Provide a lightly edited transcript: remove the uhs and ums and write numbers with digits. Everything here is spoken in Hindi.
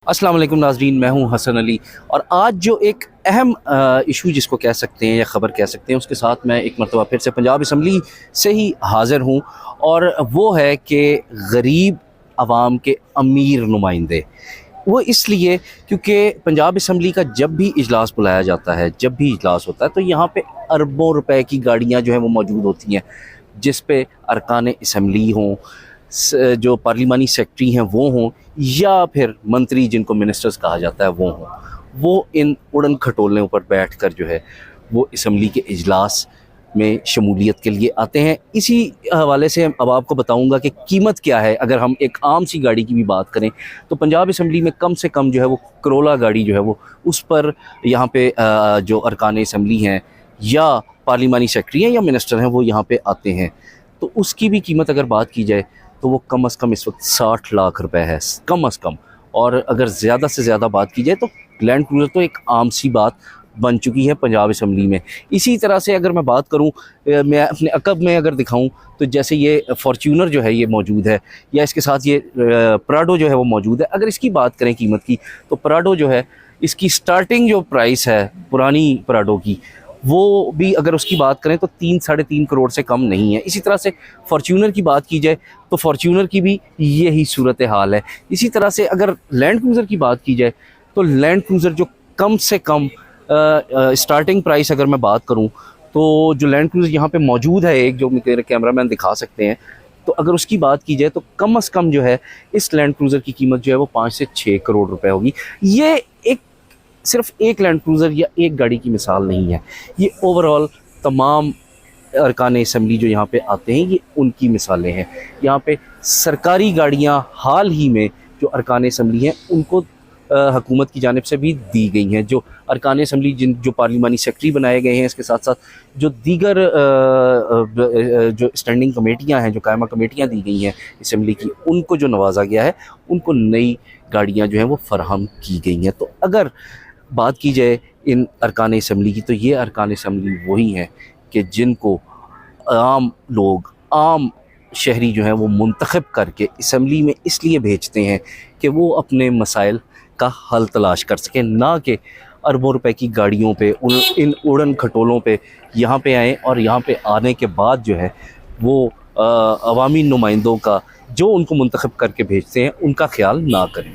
अस्सलाम वालेकुम नाज़रीन, मैं हूं हसन अली। और आज जो एक अहम इशू जिसको कह सकते हैं या ख़बर कह सकते हैं, उसके साथ मैं एक मरतबा फिर से पंजाब असम्बली से ही हाज़िर हूं। और वो है कि गरीब आवाम के अमीर नुमाइंदे। वो इसलिए क्योंकि पंजाब असम्बली का जब भी इजलास बुलाया जाता है, जब भी इजलास होता है, तो यहाँ पे अरबों रुपए की गाड़ियाँ जो हैं वो मौजूद होती हैं, जिस पे अरकान असम्बली हों, जो पार्लिमानी सेक्रेटरी हैं वो हों, या फिर मंत्री जिनको मिनिस्टर्स कहा जाता है वो हों, वो इन उड़न खटोलों पर बैठ कर जो है वो असम्बली के इजलास में शमूलियत के लिए आते हैं। इसी हवाले से अब आपको बताऊंगा कि कीमत क्या है। अगर हम एक आम सी गाड़ी की भी बात करें तो पंजाब असम्बली में कम से कम जो है वो करोला गाड़ी जो है वो उस पर यहाँ पे जो अरकान असम्बली हैं या पार्लिमानी सेक्रेटरी हैं या मिनिस्टर हैं वो यहाँ पे आते हैं, तो उसकी भी कीमत अगर बात की जाए तो वो कम अज़ कम इस वक्त 60 लाख रुपए है, कम अज़ कम। और अगर ज़्यादा से ज़्यादा बात की जाए तो लैंड क्रूज़र तो एक आम सी बात बन चुकी है पंजाब असम्बली में। इसी तरह से अगर मैं बात करूं, मैं अपने अकब में अगर दिखाऊं तो जैसे ये फॉर्च्यूनर जो है ये मौजूद है, या इसके साथ ये प्राडो जो है वो मौजूद है। अगर इसकी बात करें कीमत की, तो प्राडो जो है इसकी स्टार्टिंग जो प्राइस है पुरानी प्राडो की, वो भी अगर उसकी बात करें तो 3-3.5 करोड़ से कम नहीं है। इसी तरह से फॉर्च्यूनर की बात की जाए तो फॉर्च्यूनर की भी यही सूरत हाल है। इसी तरह से अगर लैंड क्रूज़र की बात की जाए तो लैंड क्रूज़र जो कम से कम स्टार्टिंग प्राइस अगर मैं बात करूं, तो जो लैंड क्रूज़र यहाँ पे मौजूद है, एक जो मेरे कैमरामैन दिखा सकते हैं, तो अगर उसकी बात की जाए तो कम से कम जो है इस लैंड क्रूज़र की कीमत जो है वो 5 से 6 करोड़ रुपए होगी। ये एक सिर्फ एक लैंड क्रूज़र या एक गाड़ी की मिसाल नहीं है, ये ओवरऑल तमाम अरकान असम्बली जो यहाँ पे आते हैं ये उनकी मिसालें हैं। यहाँ पे सरकारी गाड़ियाँ हाल ही में जो अरकान असम्बली हैं उनको हुकूमत की जानिब से भी दी गई हैं। जो अरकान असम्बली जो पार्लिमानी सेक्रेटरी बनाए गए हैं, इसके साथ साथ जो दीगर जो स्टैंडिंग कमेटियां हैं, जो कायमा कमेटियां दी गई हैं असम्बली की, उनको जो नवाजा गया है, उनको नई गाड़ियां जो हैं वो फराहम की गई हैं। तो अगर बात की जाए इन अरकान असम्बली की, तो ये अरकान असम्बली वही हैं कि जिनको आम लोग, आम शहरी जो हैं वो मुंतखब करके असम्बली में इसलिए भेजते हैं कि वो अपने मसाइल का हल तलाश कर सकें, ना कि अरबों रुपए की गाड़ियों पे, इन उड़न खटोलों पे यहाँ पे आएँ और यहाँ पे आने के बाद जो है वो अवामी नुमाइंदों का जो उनको मुंतखब करके भेजते हैं उनका ख्याल ना करें।